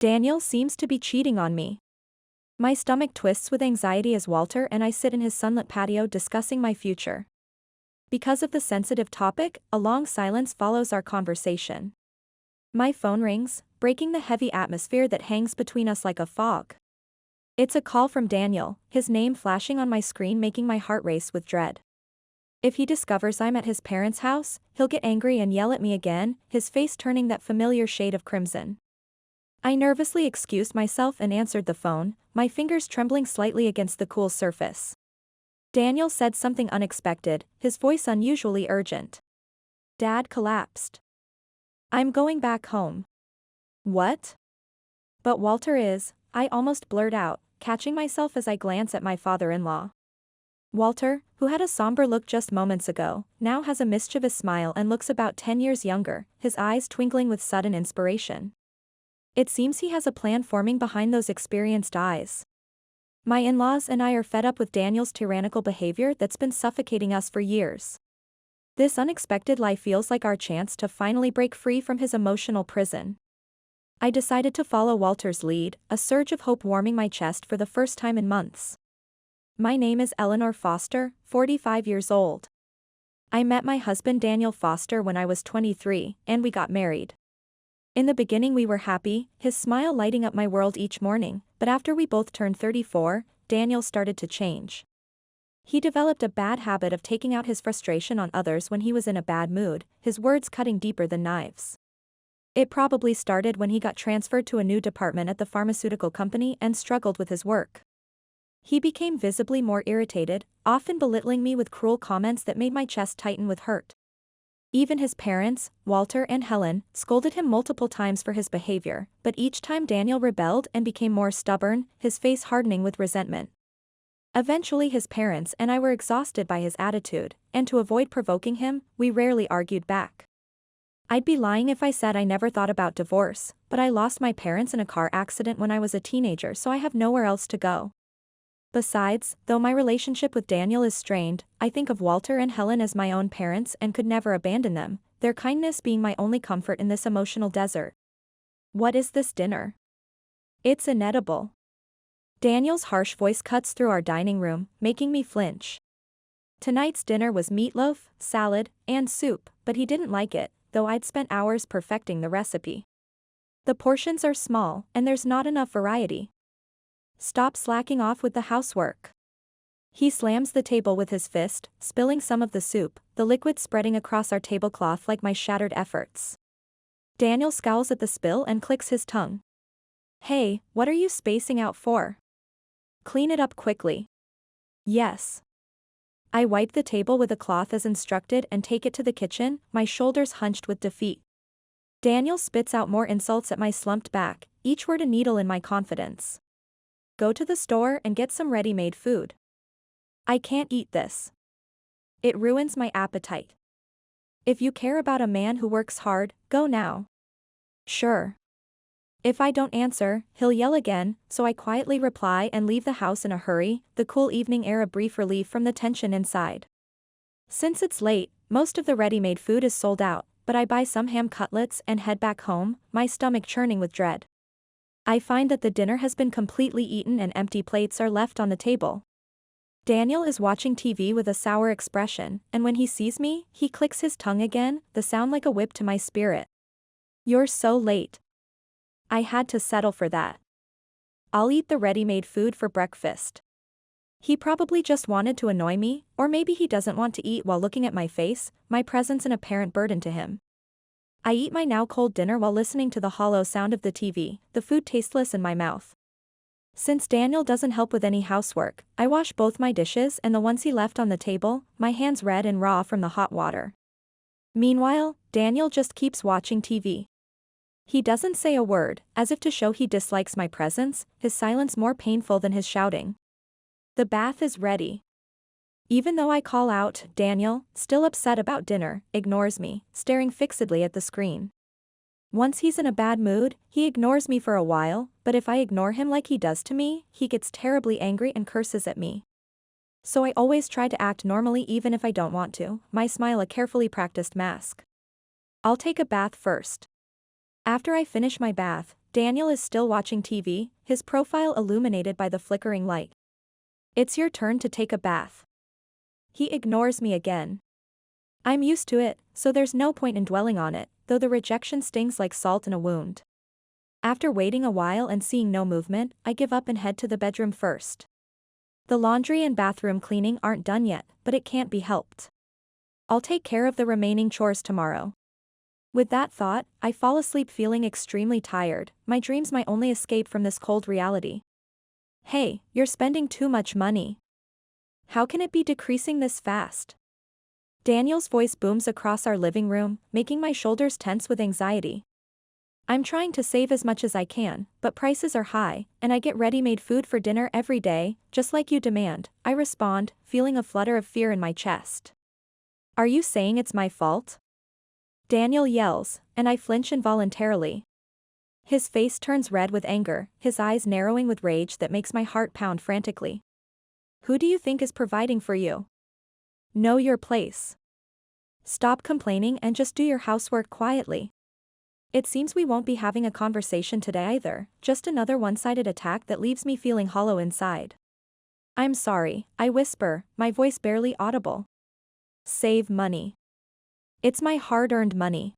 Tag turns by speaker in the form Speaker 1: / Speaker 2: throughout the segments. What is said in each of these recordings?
Speaker 1: Daniel seems to be cheating on me. My stomach twists with anxiety as Walter and I sit in his sunlit patio discussing my future. Because of the sensitive topic, a long silence follows our conversation. My phone rings, breaking the heavy atmosphere that hangs between us like a fog. It's a call from Daniel, his name flashing on my screen making my heart race with dread. If he discovers I'm at his parents' house, he'll get angry and yell at me again, his face turning that familiar shade of crimson. I nervously excused myself and answered the phone, my fingers trembling slightly against the cool surface. Daniel said something unexpected, his voice unusually urgent. Dad collapsed. I'm going back home. What? But Walter is, I almost blurt out, catching myself as I glance at my father-in-law. Walter, who had a somber look just moments ago, now has a mischievous smile and looks about 10 years younger, his eyes twinkling with sudden inspiration. It seems he has a plan forming behind those experienced eyes. My in-laws and I are fed up with Daniel's tyrannical behavior that's been suffocating us for years. This unexpected lie feels like our chance to finally break free from his emotional prison. I decided to follow Walter's lead, a surge of hope warming my chest for the first time in months. My name is Eleanor Foster, 45 years old. I met my husband Daniel Foster when I was 23, and we got married. In the beginning we were happy, his smile lighting up my world each morning, but after we both turned 34, Daniel started to change. He developed a bad habit of taking out his frustration on others when he was in a bad mood, his words cutting deeper than knives. It probably started when he got transferred to a new department at the pharmaceutical company and struggled with his work. He became visibly more irritated, often belittling me with cruel comments that made my chest tighten with hurt. Even his parents, Walter and Helen, scolded him multiple times for his behavior, but each time Daniel rebelled and became more stubborn, his face hardening with resentment. Eventually his parents and I were exhausted by his attitude, and to avoid provoking him, we rarely argued back. I'd be lying if I said I never thought about divorce, but I lost my parents in a car accident when I was a teenager, so I have nowhere else to go. Besides, though my relationship with Daniel is strained, I think of Walter and Helen as my own parents and could never abandon them, their kindness being my only comfort in this emotional desert. What is this dinner? It's inedible. Daniel's harsh voice cuts through our dining room, making me flinch. Tonight's dinner was meatloaf, salad, and soup, but he didn't like it, though I'd spent hours perfecting the recipe. The portions are small, and there's not enough variety. Stop slacking off with the housework. He slams the table with his fist, spilling some of the soup, the liquid spreading across our tablecloth like my shattered efforts. Daniel scowls at the spill and clicks his tongue. Hey, what are you spacing out for? Clean it up quickly. Yes. I wipe the table with a cloth as instructed and take it to the kitchen, my shoulders hunched with defeat. Daniel spits out more insults at my slumped back, each word a needle in my confidence. Go to the store and get some ready-made food. I can't eat this. It ruins my appetite. If you care about a man who works hard, go now. Sure. If I don't answer, he'll yell again, so I quietly reply and leave the house in a hurry, the cool evening air a brief relief from the tension inside. Since it's late, most of the ready-made food is sold out, but I buy some ham cutlets and head back home, my stomach churning with dread. I find that the dinner has been completely eaten and empty plates are left on the table. Daniel is watching TV with a sour expression, and when he sees me, he clicks his tongue again, the sound like a whip to my spirit. You're so late. I had to settle for that. I'll eat the ready-made food for breakfast. He probably just wanted to annoy me, or maybe he doesn't want to eat while looking at my face, my presence an apparent burden to him. I eat my now cold dinner while listening to the hollow sound of the TV, the food tasteless in my mouth. Since Daniel doesn't help with any housework, I wash both my dishes and the ones he left on the table, my hands red and raw from the hot water. Meanwhile, Daniel just keeps watching TV. He doesn't say a word, as if to show he dislikes my presence, his silence more painful than his shouting. The bath is ready. Even though I call out, Daniel, still upset about dinner, ignores me, staring fixedly at the screen. Once he's in a bad mood, he ignores me for a while, but if I ignore him like he does to me, he gets terribly angry and curses at me. So I always try to act normally even if I don't want to, my smile a carefully practiced mask. I'll take a bath first. After I finish my bath, Daniel is still watching TV, his profile illuminated by the flickering light. It's your turn to take a bath. He ignores me again. I'm used to it, so there's no point in dwelling on it, though the rejection stings like salt in a wound. After waiting a while and seeing no movement, I give up and head to the bedroom first. The laundry and bathroom cleaning aren't done yet, but it can't be helped. I'll take care of the remaining chores tomorrow. With that thought, I fall asleep feeling extremely tired, my dreams my only escape from this cold reality. Hey, you're spending too much money. How can it be decreasing this fast? Daniel's voice booms across our living room, making my shoulders tense with anxiety. I'm trying to save as much as I can, but prices are high, and I get ready-made food for dinner every day, just like you demand, I respond, feeling a flutter of fear in my chest. Are you saying it's my fault? Daniel yells, and I flinch involuntarily. His face turns red with anger, his eyes narrowing with rage that makes my heart pound frantically. Who do you think is providing for you? Know your place. Stop complaining and just do your housework quietly. It seems we won't be having a conversation today either, just another one-sided attack that leaves me feeling hollow inside. I'm sorry, I whisper, my voice barely audible. Save money. It's my hard-earned money.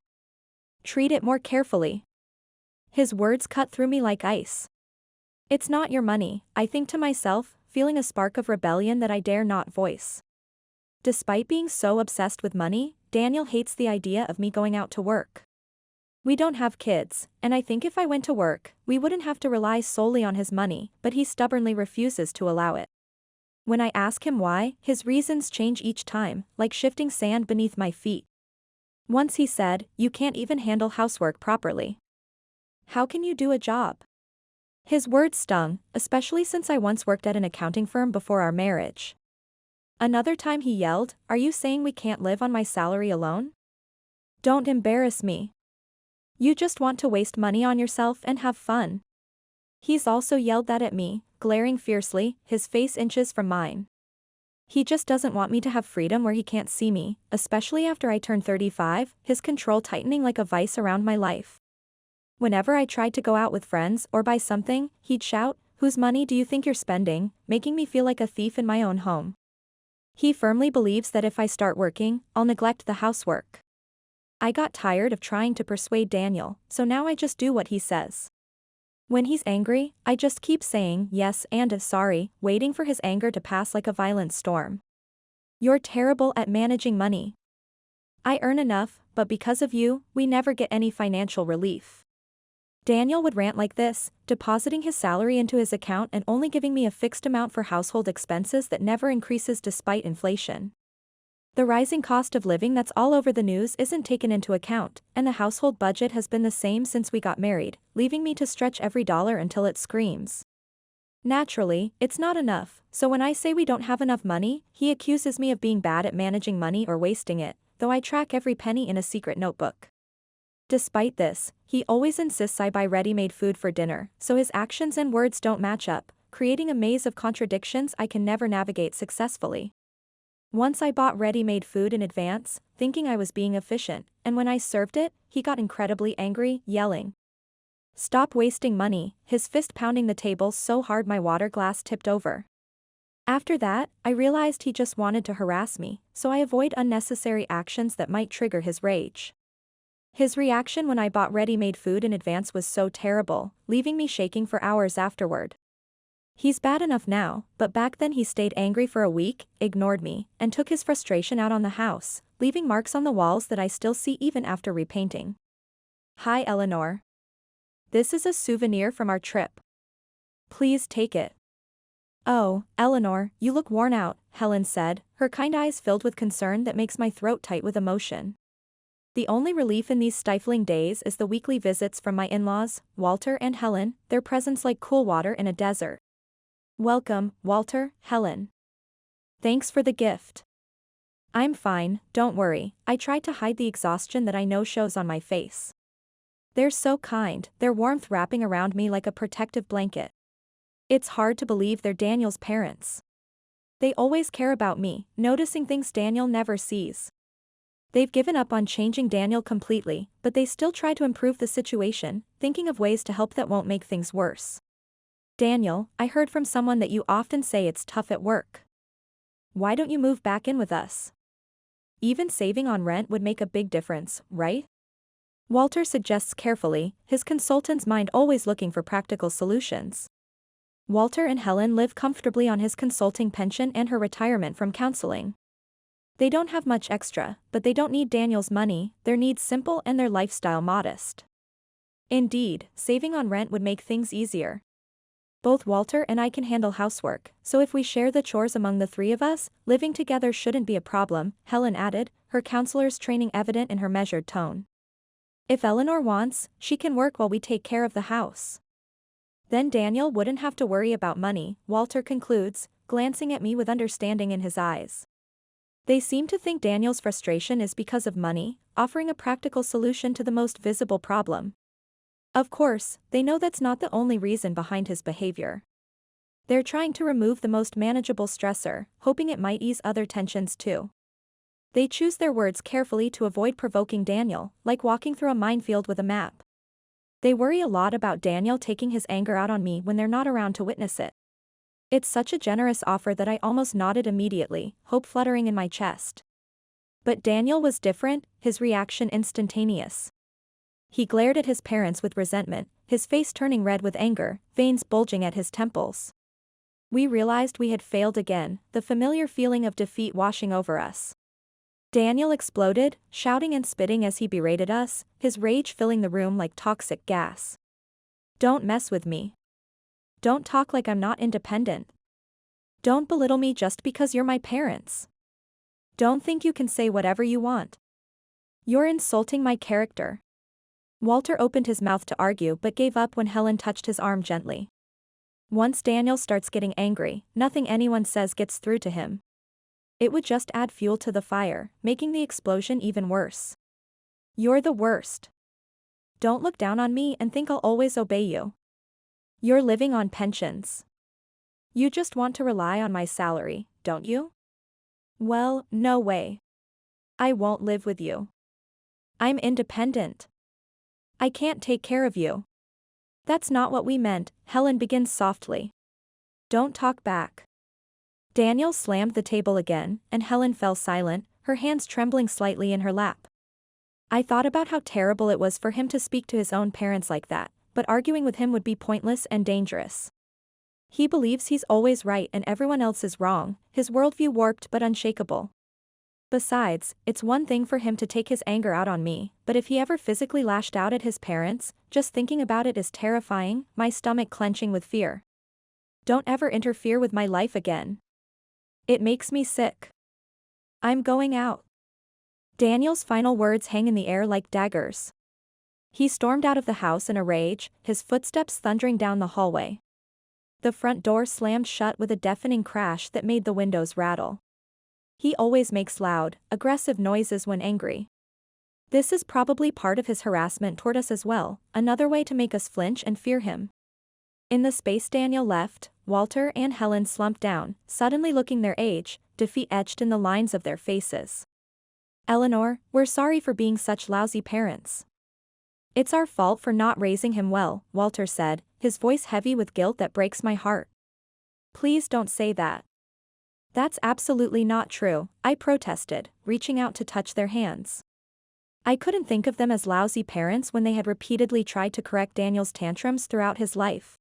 Speaker 1: Treat it more carefully. His words cut through me like ice. It's not your money, I think to myself, feeling a spark of rebellion that I dare not voice. Despite being so obsessed with money, Daniel hates the idea of me going out to work. We don't have kids, and I think if I went to work, we wouldn't have to rely solely on his money, but he stubbornly refuses to allow it. When I ask him why, his reasons change each time, like shifting sand beneath my feet. Once he said, "You can't even handle housework properly. How can you do a job?" His words stung, especially since I once worked at an accounting firm before our marriage. Another time he yelled, "Are you saying we can't live on my salary alone? Don't embarrass me. You just want to waste money on yourself and have fun." He's also yelled that at me, glaring fiercely, his face inches from mine. He just doesn't want me to have freedom where he can't see me, especially after I turned 35, his control tightening like a vice around my life. Whenever I tried to go out with friends or buy something, he'd shout, "Whose money do you think you're spending?" making me feel like a thief in my own home. He firmly believes that if I start working, I'll neglect the housework. I got tired of trying to persuade Daniel, so now I just do what he says. When he's angry, I just keep saying yes and sorry, waiting for his anger to pass like a violent storm. You're terrible at managing money. I earn enough, but because of you, we never get any financial relief. Daniel would rant like this, depositing his salary into his account and only giving me a fixed amount for household expenses that never increases despite inflation. The rising cost of living that's all over the news isn't taken into account, and the household budget has been the same since we got married, leaving me to stretch every dollar until it screams. Naturally, it's not enough, so when I say we don't have enough money, he accuses me of being bad at managing money or wasting it, though I track every penny in a secret notebook. Despite this, he always insists I buy ready-made food for dinner, so his actions and words don't match up, creating a maze of contradictions I can never navigate successfully. Once I bought ready-made food in advance, thinking I was being efficient, and when I served it, he got incredibly angry, yelling, "Stop wasting money," his fist pounding the table so hard my water glass tipped over. After that, I realized he just wanted to harass me, so I avoid unnecessary actions that might trigger his rage. His reaction when I bought ready-made food in advance was so terrible, leaving me shaking for hours afterward. He's bad enough now, but back then he stayed angry for a week, ignored me, and took his frustration out on the house, leaving marks on the walls that I still see even after repainting. Hi Eleanor. This is a souvenir from our trip. Please take it. Oh, Eleanor, you look worn out, Helen said, her kind eyes filled with concern that makes my throat tight with emotion. The only relief in these stifling days is the weekly visits from my in-laws, Walter and Helen, their presence like cool water in a desert. Welcome, Walter, Helen. Thanks for the gift. I'm fine, don't worry, I tried to hide the exhaustion that I know shows on my face. They're so kind, their warmth wrapping around me like a protective blanket. It's hard to believe they're Daniel's parents. They always care about me, noticing things Daniel never sees. They've given up on changing Daniel completely, but they still try to improve the situation, thinking of ways to help that won't make things worse. Daniel, I heard from someone that you often say it's tough at work. Why don't you move back in with us? Even saving on rent would make a big difference, right? Walter suggests carefully, his consultant's mind always looking for practical solutions. Walter and Helen live comfortably on his consulting pension and her retirement from counseling. They don't have much extra, but they don't need Daniel's money, their needs simple and their lifestyle modest. Indeed, saving on rent would make things easier. Both Walter and I can handle housework, so if we share the chores among the three of us, living together shouldn't be a problem, Helen added, her counselor's training evident in her measured tone. If Eleanor wants, she can work while we take care of the house. Then Daniel wouldn't have to worry about money, Walter concludes, glancing at me with understanding in his eyes. They seem to think Daniel's frustration is because of money, offering a practical solution to the most visible problem. Of course, they know that's not the only reason behind his behavior. They're trying to remove the most manageable stressor, hoping it might ease other tensions too. They choose their words carefully to avoid provoking Daniel, like walking through a minefield with a map. They worry a lot about Daniel taking his anger out on me when they're not around to witness it. It's such a generous offer that I almost nodded immediately, hope fluttering in my chest. But Daniel was different, his reaction instantaneous. He glared at his parents with resentment, his face turning red with anger, veins bulging at his temples. We realized we had failed again, the familiar feeling of defeat washing over us. Daniel exploded, shouting and spitting as he berated us, his rage filling the room like toxic gas. Don't mess with me. Don't talk like I'm not independent. Don't belittle me just because you're my parents. Don't think you can say whatever you want. You're insulting my character. Walter opened his mouth to argue but gave up when Helen touched his arm gently. Once Daniel starts getting angry, nothing anyone says gets through to him. It would just add fuel to the fire, making the explosion even worse. You're the worst. Don't look down on me and think I'll always obey you. You're living on pensions. You just want to rely on my salary, don't you? Well, no way. I won't live with you. I'm independent. I can't take care of you. That's not what we meant, Helen begins softly. Don't talk back. Daniel slammed the table again, and Helen fell silent, her hands trembling slightly in her lap. I thought about how terrible it was for him to speak to his own parents like that, but arguing with him would be pointless and dangerous. He believes he's always right and everyone else is wrong, his worldview warped but unshakable. Besides, it's one thing for him to take his anger out on me, but if he ever physically lashed out at his parents, just thinking about it is terrifying, my stomach clenching with fear. Don't ever interfere with my life again. It makes me sick. I'm going out. Daniel's final words hang in the air like daggers. He stormed out of the house in a rage, his footsteps thundering down the hallway. The front door slammed shut with a deafening crash that made the windows rattle. He always makes loud, aggressive noises when angry. This is probably part of his harassment toward us as well, another way to make us flinch and fear him. In the space Daniel left, Walter and Helen slumped down, suddenly looking their age, defeat etched in the lines of their faces. Eleanor, we're sorry for being such lousy parents. It's our fault for not raising him well, Walter said, his voice heavy with guilt that breaks my heart. Please don't say that. That's absolutely not true, I protested, reaching out to touch their hands. I couldn't think of them as lousy parents when they had repeatedly tried to correct Daniel's tantrums throughout his life.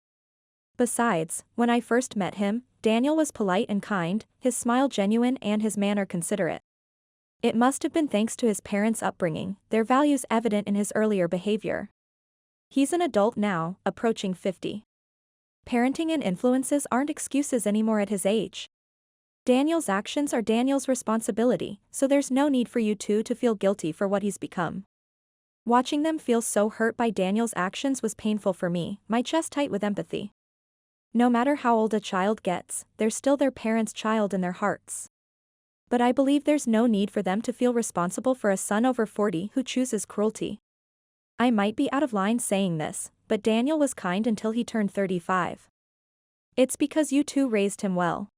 Speaker 1: Besides, when I first met him, Daniel was polite and kind, his smile genuine and his manner considerate. It must have been thanks to his parents' upbringing, their values evident in his earlier behavior. He's an adult now, approaching 50. Parenting and influences aren't excuses anymore at his age. Daniel's actions are Daniel's responsibility, so there's no need for you two to feel guilty for what he's become. Watching them feel so hurt by Daniel's actions was painful for me, my chest tight with empathy. No matter how old a child gets, they're still their parents' child in their hearts. But I believe there's no need for them to feel responsible for a son over 40 who chooses cruelty. I might be out of line saying this, but Daniel was kind until he turned 35. It's because you two raised him well.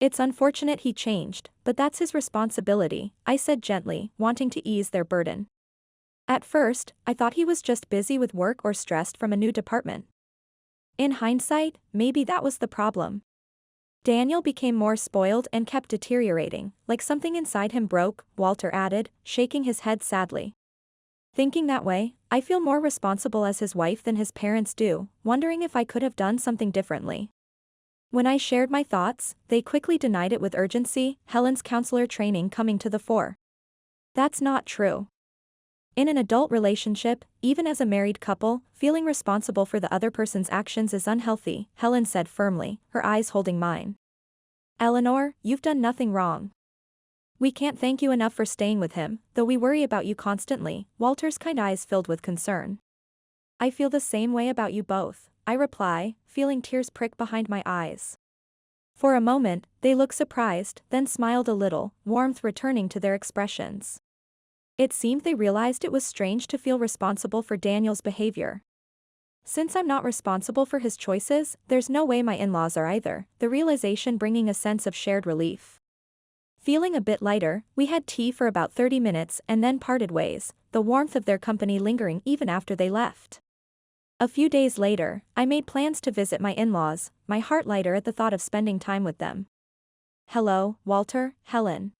Speaker 1: It's unfortunate he changed, but that's his responsibility, I said gently, wanting to ease their burden. At first, I thought he was just busy with work or stressed from a new department. In hindsight, maybe that was the problem. Daniel became more spoiled and kept deteriorating, like something inside him broke, Walter added, shaking his head sadly. Thinking that way, I feel more responsible as his wife than his parents do, wondering if I could have done something differently. When I shared my thoughts, they quickly denied it with urgency, Helen's counselor training coming to the fore. That's not true. In an adult relationship, even as a married couple, feeling responsible for the other person's actions is unhealthy, Helen said firmly, her eyes holding mine. Eleanor, you've done nothing wrong. We can't thank you enough for staying with him, though we worry about you constantly, Walter's kind eyes filled with concern. I feel the same way about you both, I reply, feeling tears prick behind my eyes. For a moment, they looked surprised, then smiled a little, warmth returning to their expressions. It seemed they realized it was strange to feel responsible for Daniel's behavior. Since I'm not responsible for his choices, there's no way my in-laws are either, the realization bringing a sense of shared relief. Feeling a bit lighter, we had tea for about 30 minutes and then parted ways, the warmth of their company lingering even after they left. A few days later, I made plans to visit my in-laws, my heart lighter at the thought of spending time with them. Hello, Walter, Helen.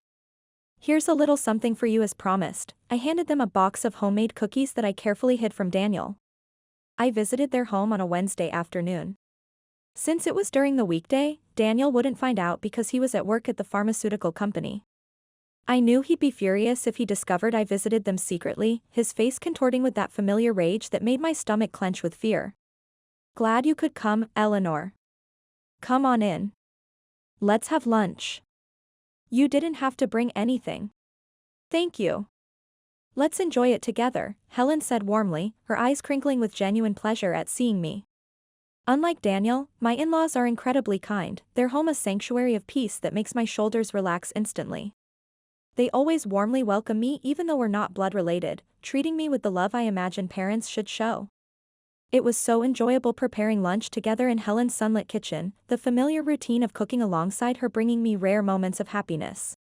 Speaker 1: Here's a little something for you as promised. I handed them a box of homemade cookies that I carefully hid from Daniel. I visited their home on a Wednesday afternoon. Since it was during the weekday, Daniel wouldn't find out because he was at work at the pharmaceutical company. I knew he'd be furious if he discovered I visited them secretly, his face contorting with that familiar rage that made my stomach clench with fear. Glad you could come, Eleanor. Come on in. Let's have lunch. You didn't have to bring anything. Thank you. Let's enjoy it together, Helen said warmly, her eyes crinkling with genuine pleasure at seeing me. Unlike Daniel, my in-laws are incredibly kind, their home a sanctuary of peace that makes my shoulders relax instantly. They always warmly welcome me even though we're not blood-related, treating me with the love I imagine parents should show. It was so enjoyable preparing lunch together in Helen's sunlit kitchen, the familiar routine of cooking alongside her bringing me rare moments of happiness.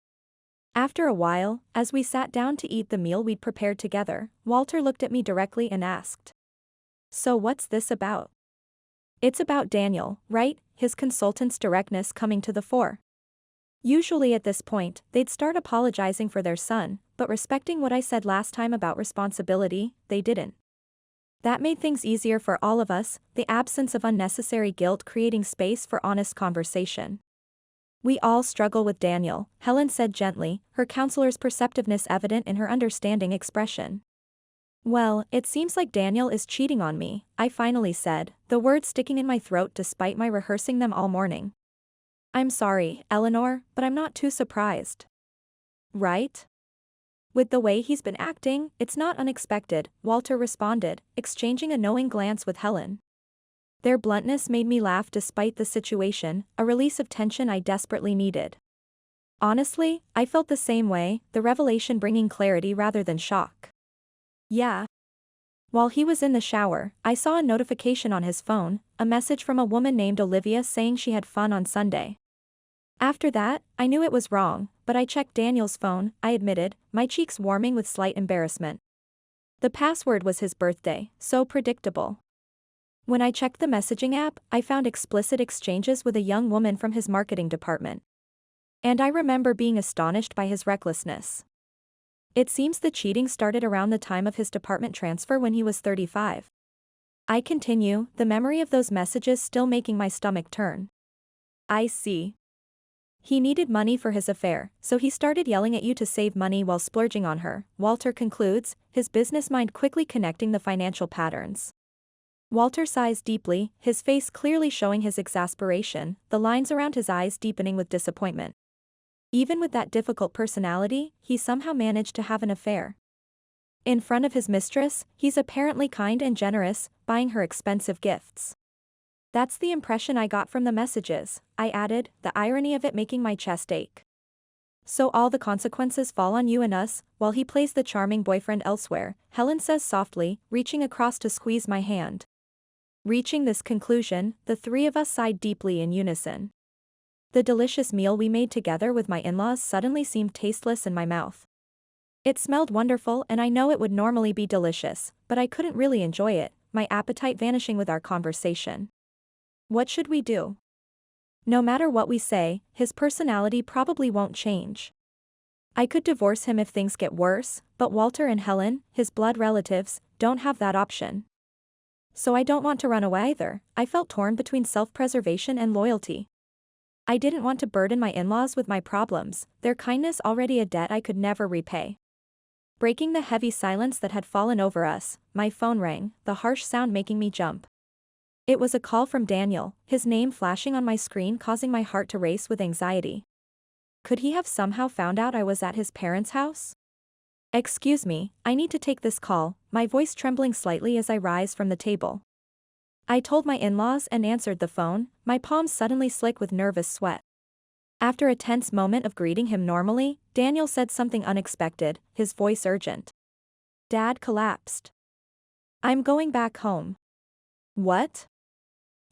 Speaker 1: After a while, as we sat down to eat the meal we'd prepared together, Walter looked at me directly and asked. So what's this about? It's about Daniel, right? His consultant's directness coming to the fore. Usually at this point, they'd start apologizing for their son, but respecting what I said last time about responsibility, they didn't. That made things easier for all of us, the absence of unnecessary guilt creating space for honest conversation. We all struggle with Daniel, Helen said gently, her counselor's perceptiveness evident in her understanding expression. Well, it seems like Daniel is cheating on me, I finally said, the words sticking in my throat despite my rehearsing them all morning. I'm sorry, Eleanor, but I'm not too surprised. Right? With the way he's been acting, it's not unexpected, Walter responded, exchanging a knowing glance with Helen. Their bluntness made me laugh despite the situation, a release of tension I desperately needed. Honestly, I felt the same way, the revelation bringing clarity rather than shock. Yeah. While he was in the shower, I saw a notification on his phone, a message from a woman named Olivia saying she had fun on Sunday. After that, I knew it was wrong, but I checked Daniel's phone, I admitted, my cheeks warming with slight embarrassment. The password was his birthday, so predictable. When I checked the messaging app, I found explicit exchanges with a young woman from his marketing department. And I remember being astonished by his recklessness. It seems the cheating started around the time of his department transfer when he was 35. I continue, the memory of those messages still making my stomach turn. I see. He needed money for his affair, so he started yelling at you to save money while splurging on her, Walter concludes, his business mind quickly connecting the financial patterns. Walter sighs deeply, his face clearly showing his exasperation, the lines around his eyes deepening with disappointment. Even with that difficult personality, he somehow managed to have an affair. In front of his mistress, he's apparently kind and generous, buying her expensive gifts. That's the impression I got from the messages, I added, the irony of it making my chest ache. So all the consequences fall on you and us, while he plays the charming boyfriend elsewhere, Helen says softly, reaching across to squeeze my hand. Reaching this conclusion, the three of us sighed deeply in unison. The delicious meal we made together with my in-laws suddenly seemed tasteless in my mouth. It smelled wonderful and I know it would normally be delicious, but I couldn't really enjoy it, my appetite vanishing with our conversation. What should we do? No matter what we say, his personality probably won't change. I could divorce him if things get worse, but Walter and Helen, his blood relatives, don't have that option. So I don't want to run away either. I felt torn between self-preservation and loyalty. I didn't want to burden my in-laws with my problems, their kindness already a debt I could never repay. Breaking the heavy silence that had fallen over us, my phone rang, the harsh sound making me jump. It was a call from Daniel, his name flashing on my screen causing my heart to race with anxiety. Could he have somehow found out I was at his parents' house? Excuse me, I need to take this call, my voice trembling slightly as I rise from the table. I told my in-laws and answered the phone, my palms suddenly slick with nervous sweat. After a tense moment of greeting him normally, Daniel said something unexpected, his voice urgent. Dad collapsed. I'm going back home. What?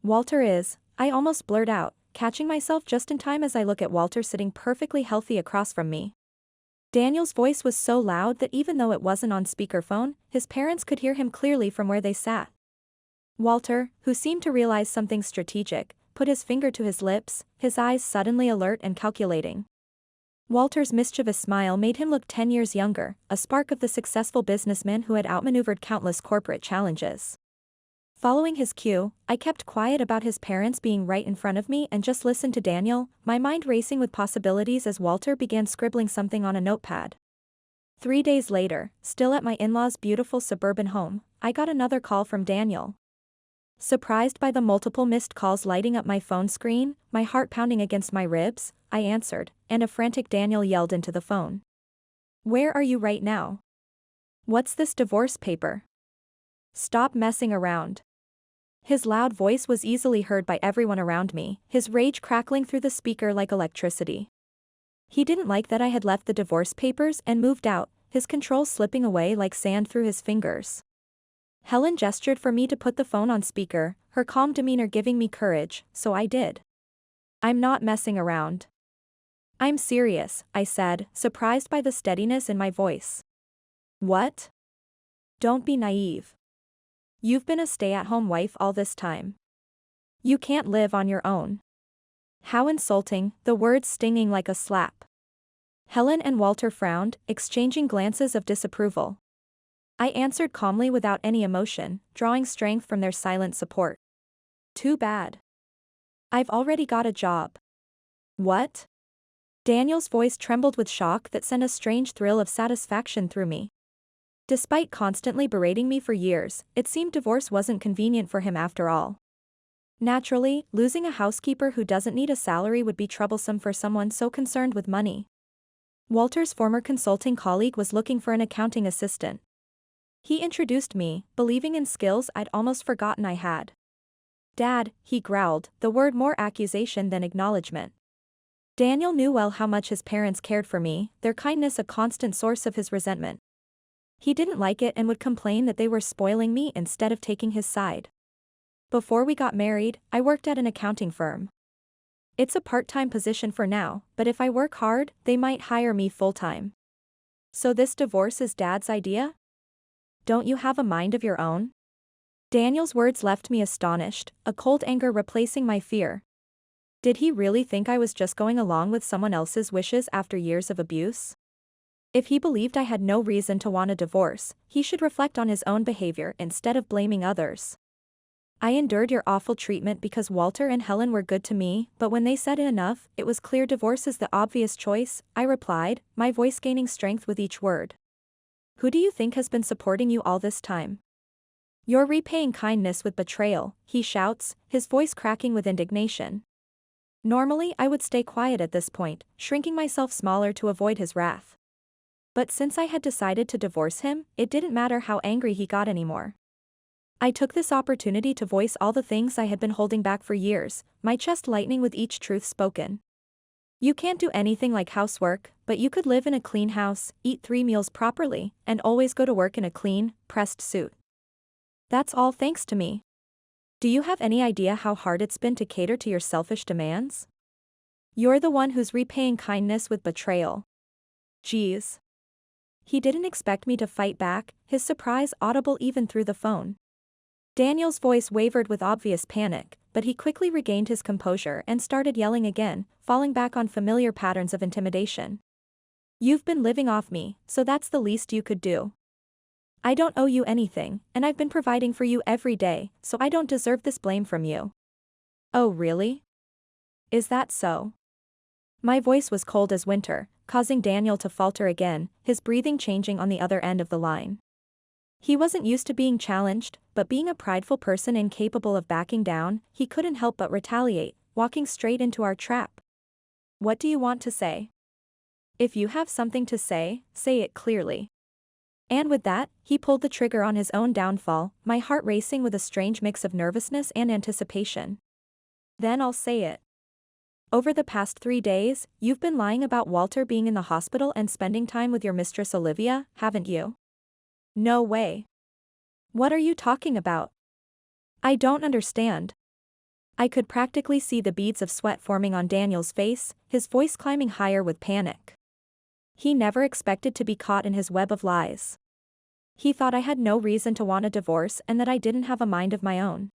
Speaker 1: Walter is, I almost blurt out, catching myself just in time as I look at Walter sitting perfectly healthy across from me. Daniel's voice was so loud that even though it wasn't on speakerphone, his parents could hear him clearly from where they sat. Walter, who seemed to realize something strategic, put his finger to his lips, his eyes suddenly alert and calculating. Walter's mischievous smile made him look 10 years younger, a spark of the successful businessman who had outmaneuvered countless corporate challenges. Following his cue, I kept quiet about his parents being right in front of me and just listened to Daniel, my mind racing with possibilities as Walter began scribbling something on a notepad. 3 days later, still at my in-laws' beautiful suburban home, I got another call from Daniel. Surprised by the multiple missed calls lighting up my phone screen, my heart pounding against my ribs, I answered, and a frantic Daniel yelled into the phone. Where are you right now? What's this divorce paper? Stop messing around. His loud voice was easily heard by everyone around me, his rage crackling through the speaker like electricity. He didn't like that I had left the divorce papers and moved out, his control slipping away like sand through his fingers. Helen gestured for me to put the phone on speaker, her calm demeanor giving me courage, so I did. I'm not messing around. I'm serious, I said, surprised by the steadiness in my voice. What? Don't be naive. You've been a stay-at-home wife all this time. You can't live on your own. How insulting, the words stinging like a slap. Helen and Walter frowned, exchanging glances of disapproval. I answered calmly without any emotion, drawing strength from their silent support. Too bad. I've already got a job. What? Daniel's voice trembled with shock that sent a strange thrill of satisfaction through me. Despite constantly berating me for years, it seemed divorce wasn't convenient for him after all. Naturally, losing a housekeeper who doesn't need a salary would be troublesome for someone so concerned with money. Walter's former consulting colleague was looking for an accounting assistant. He introduced me, believing in skills I'd almost forgotten I had. Dad, he growled, the word more accusation than acknowledgement. Daniel knew well how much his parents cared for me, their kindness a constant source of his resentment. He didn't like it and would complain that they were spoiling me instead of taking his side. Before we got married, I worked at an accounting firm. It's a part-time position for now, but if I work hard, they might hire me full-time. So this divorce is Dad's idea? Don't you have a mind of your own? Daniel's words left me astonished, a cold anger replacing my fear. Did he really think I was just going along with someone else's wishes after years of abuse? If he believed I had no reason to want a divorce, he should reflect on his own behavior instead of blaming others. I endured your awful treatment because Walter and Helen were good to me, but when they said enough, it was clear divorce is the obvious choice, I replied, my voice gaining strength with each word. Who do you think has been supporting you all this time? You're repaying kindness with betrayal, he shouts, his voice cracking with indignation. Normally I would stay quiet at this point, shrinking myself smaller to avoid his wrath. But since I had decided to divorce him, it didn't matter how angry he got anymore. I took this opportunity to voice all the things I had been holding back for years, my chest lightening with each truth spoken. You can't do anything like housework, but you could live in a clean house, eat 3 meals properly, and always go to work in a clean, pressed suit. That's all thanks to me. Do you have any idea how hard it's been to cater to your selfish demands? You're the one who's repaying kindness with betrayal. Geez. He didn't expect me to fight back, his surprise audible even through the phone. Daniel's voice wavered with obvious panic, but he quickly regained his composure and started yelling again, falling back on familiar patterns of intimidation. You've been living off me, so that's the least you could do. I don't owe you anything, and I've been providing for you every day, so I don't deserve this blame from you. Oh really? Is that so? My voice was cold as winter, causing Daniel to falter again, his breathing changing on the other end of the line. He wasn't used to being challenged, but being a prideful person incapable of backing down, he couldn't help but retaliate, walking straight into our trap. What do you want to say? If you have something to say it clearly. And with that, he pulled the trigger on his own downfall, my heart racing with a strange mix of nervousness and anticipation. Then I'll say it. Over the past 3 days, you've been lying about Walter being in the hospital and spending time with your mistress Olivia, haven't you? No way. What are you talking about? I don't understand. I could practically see the beads of sweat forming on Daniel's face, his voice climbing higher with panic. He never expected to be caught in his web of lies. He thought I had no reason to want a divorce and that I didn't have a mind of my own.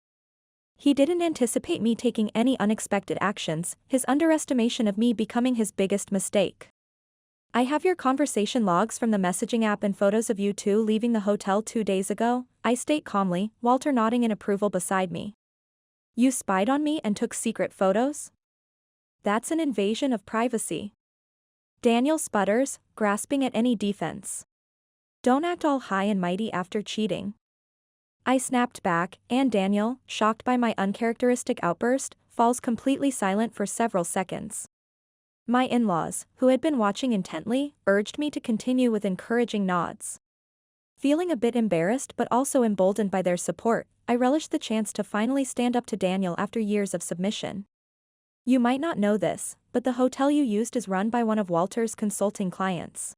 Speaker 1: He didn't anticipate me taking any unexpected actions, his underestimation of me becoming his biggest mistake. I have your conversation logs from the messaging app and photos of you two leaving the hotel 2 days ago, I state calmly, Walter nodding in approval beside me. You spied on me and took secret photos? That's an invasion of privacy. Daniel sputters, grasping at any defense. Don't act all high and mighty after cheating. I snapped back, and Daniel, shocked by my uncharacteristic outburst, falls completely silent for several seconds. My in-laws, who had been watching intently, urged me to continue with encouraging nods. Feeling a bit embarrassed but also emboldened by their support, I relished the chance to finally stand up to Daniel after years of submission. You might not know this, but the hotel you used is run by one of Walter's consulting clients.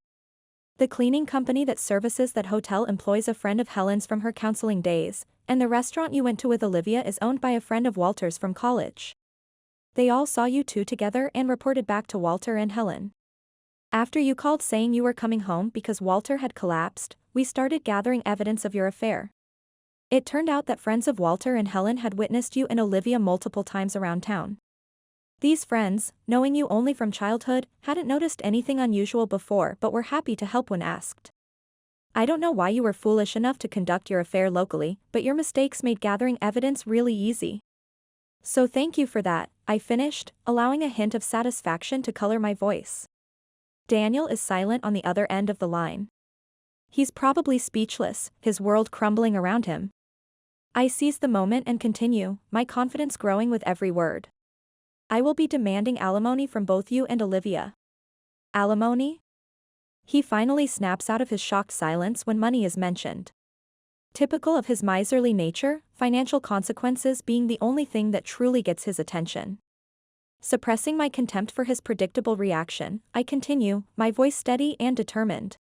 Speaker 1: The cleaning company that services that hotel employs a friend of Helen's from her counseling days, and the restaurant you went to with Olivia is owned by a friend of Walter's from college. They all saw you two together and reported back to Walter and Helen. After you called saying you were coming home because Walter had collapsed, we started gathering evidence of your affair. It turned out that friends of Walter and Helen had witnessed you and Olivia multiple times around town. These friends, knowing you only from childhood, hadn't noticed anything unusual before but were happy to help when asked. I don't know why you were foolish enough to conduct your affair locally, but your mistakes made gathering evidence really easy. So thank you for that, I finished, allowing a hint of satisfaction to color my voice. Daniel is silent on the other end of the line. He's probably speechless, his world crumbling around him. I seize the moment and continue, my confidence growing with every word. I will be demanding alimony from both you and Olivia. Alimony? He finally snaps out of his shocked silence when money is mentioned. Typical of his miserly nature, financial consequences being the only thing that truly gets his attention. Suppressing my contempt for his predictable reaction, I continue, my voice steady and determined.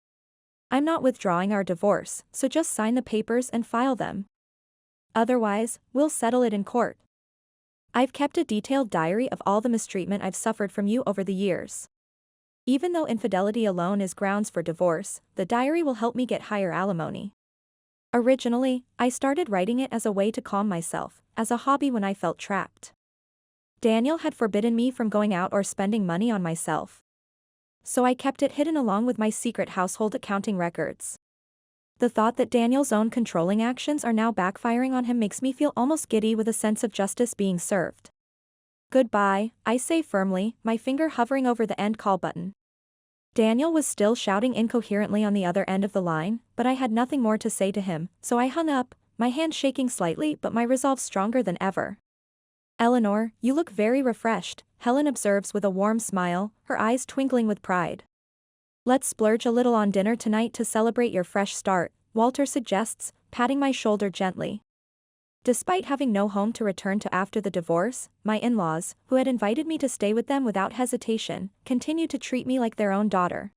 Speaker 1: I'm not withdrawing our divorce, so just sign the papers and file them. Otherwise, we'll settle it in court. I've kept a detailed diary of all the mistreatment I've suffered from you over the years. Even though infidelity alone is grounds for divorce, the diary will help me get higher alimony. Originally, I started writing it as a way to calm myself, as a hobby when I felt trapped. Daniel had forbidden me from going out or spending money on myself. So I kept it hidden along with my secret household accounting records. The thought that Daniel's own controlling actions are now backfiring on him makes me feel almost giddy with a sense of justice being served. Goodbye, I say firmly, my finger hovering over the end call button. Daniel was still shouting incoherently on the other end of the line, but I had nothing more to say to him, so I hung up, my hand shaking slightly but my resolve stronger than ever. Eleanor, you look very refreshed, Helen observes with a warm smile, her eyes twinkling with pride. Let's splurge a little on dinner tonight to celebrate your fresh start, Walter suggests, patting my shoulder gently. Despite having no home to return to after the divorce, my in-laws, who had invited me to stay with them without hesitation, continued to treat me like their own daughter.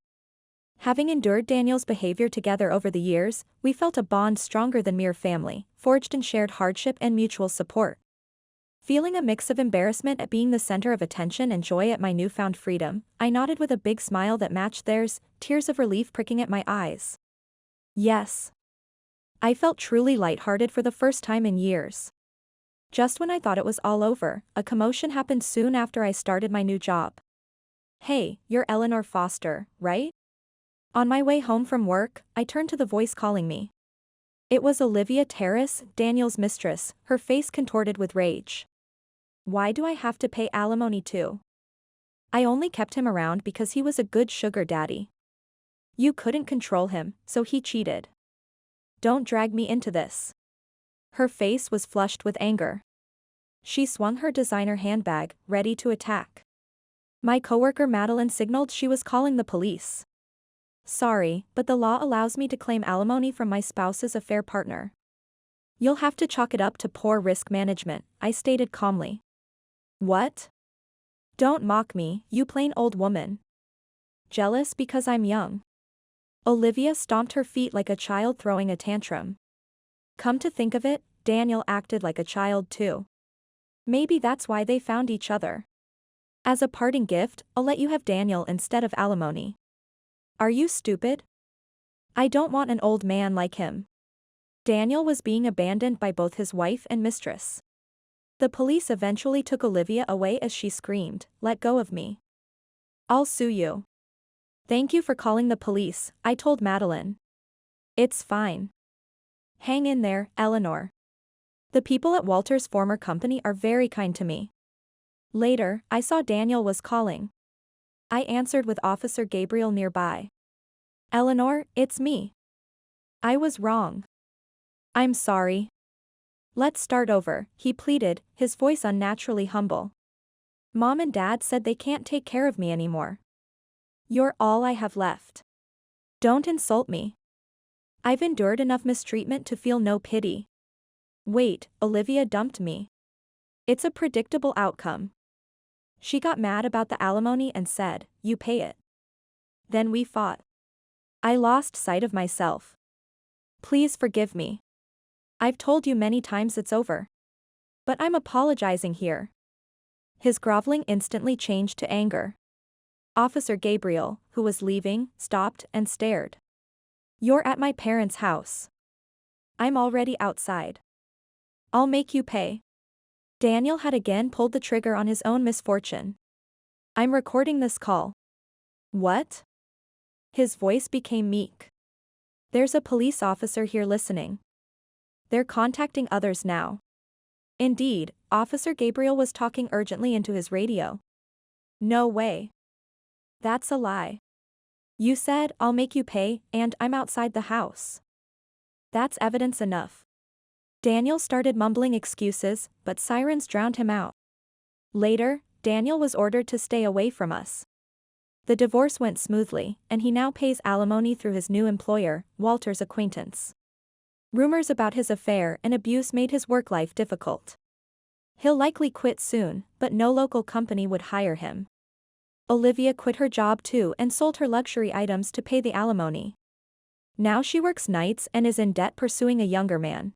Speaker 1: Having endured Daniel's behavior together over the years, we felt a bond stronger than mere family, forged in shared hardship and mutual support. Feeling a mix of embarrassment at being the center of attention and joy at my newfound freedom, I nodded with a big smile that matched theirs, tears of relief pricking at my eyes. Yes. I felt truly lighthearted for the first time in years. Just when I thought it was all over, a commotion happened soon after I started my new job. Hey, you're Eleanor Foster, right? On my way home from work, I turned to the voice calling me. It was Olivia Terrace, Daniel's mistress, her face contorted with rage. Why do I have to pay alimony too? I only kept him around because he was a good sugar daddy. You couldn't control him, so he cheated. Don't drag me into this. Her face was flushed with anger. She swung her designer handbag, ready to attack. My coworker Madeline signaled she was calling the police. Sorry, but the law allows me to claim alimony from my spouse's affair partner. You'll have to chalk it up to poor risk management, I stated calmly. What? Don't mock me, you plain old woman. Jealous because I'm young. Olivia stomped her feet like a child throwing a tantrum. Come to think of it, Daniel acted like a child too. Maybe that's why they found each other. As a parting gift, I'll let you have Daniel instead of alimony. Are you stupid? I don't want an old man like him. Daniel was being abandoned by both his wife and mistress. The police eventually took Olivia away as she screamed, "Let go of me. I'll sue you." Thank you for calling the police, I told Madeline. It's fine. Hang in there, Eleanor. The people at Walter's former company are very kind to me. Later, I saw Daniel was calling. I answered with Officer Gabriel nearby. Eleanor, it's me. I was wrong. I'm sorry. Let's start over, he pleaded, his voice unnaturally humble. Mom and Dad said they can't take care of me anymore. You're all I have left. Don't insult me. I've endured enough mistreatment to feel no pity. Wait, Olivia dumped me. It's a predictable outcome. She got mad about the alimony and said, "You pay it." Then we fought. I lost sight of myself. Please forgive me. I've told you many times it's over. But I'm apologizing here. His groveling instantly changed to anger. Officer Gabriel, who was leaving, stopped and stared. You're at my parents' house. I'm already outside. I'll make you pay. Daniel had again pulled the trigger on his own misfortune. I'm recording this call. What? His voice became meek. There's a police officer here listening. They're contacting others now. Indeed, Officer Gabriel was talking urgently into his radio. No way. That's a lie. You said, "I'll make you pay," and I'm outside the house. That's evidence enough. Daniel started mumbling excuses, but sirens drowned him out. Later, Daniel was ordered to stay away from us. The divorce went smoothly, and he now pays alimony through his new employer, Walter's acquaintance. Rumors about his affair and abuse made his work life difficult. He'll likely quit soon, but no local company would hire him. Olivia quit her job too and sold her luxury items to pay the alimony. Now she works nights and is in debt pursuing a younger man.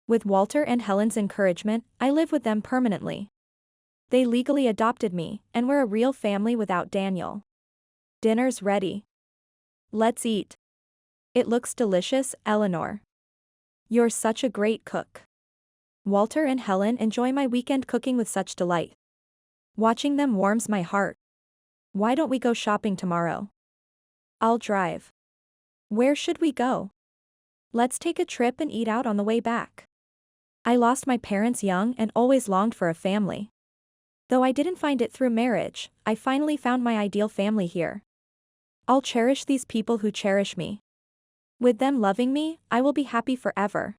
Speaker 1: With Walter and Helen's encouragement, I live with them permanently. They legally adopted me, and we're a real family without Daniel. Dinner's ready. Let's eat. It looks delicious, Eleanor. You're such a great cook. Walter and Helen enjoy my weekend cooking with such delight. Watching them warms my heart. Why don't we go shopping tomorrow? I'll drive. Where should we go? Let's take a trip and eat out on the way back. I lost my parents young and always longed for a family. Though I didn't find it through marriage, I finally found my ideal family here. I'll cherish these people who cherish me. With them loving me, I will be happy forever.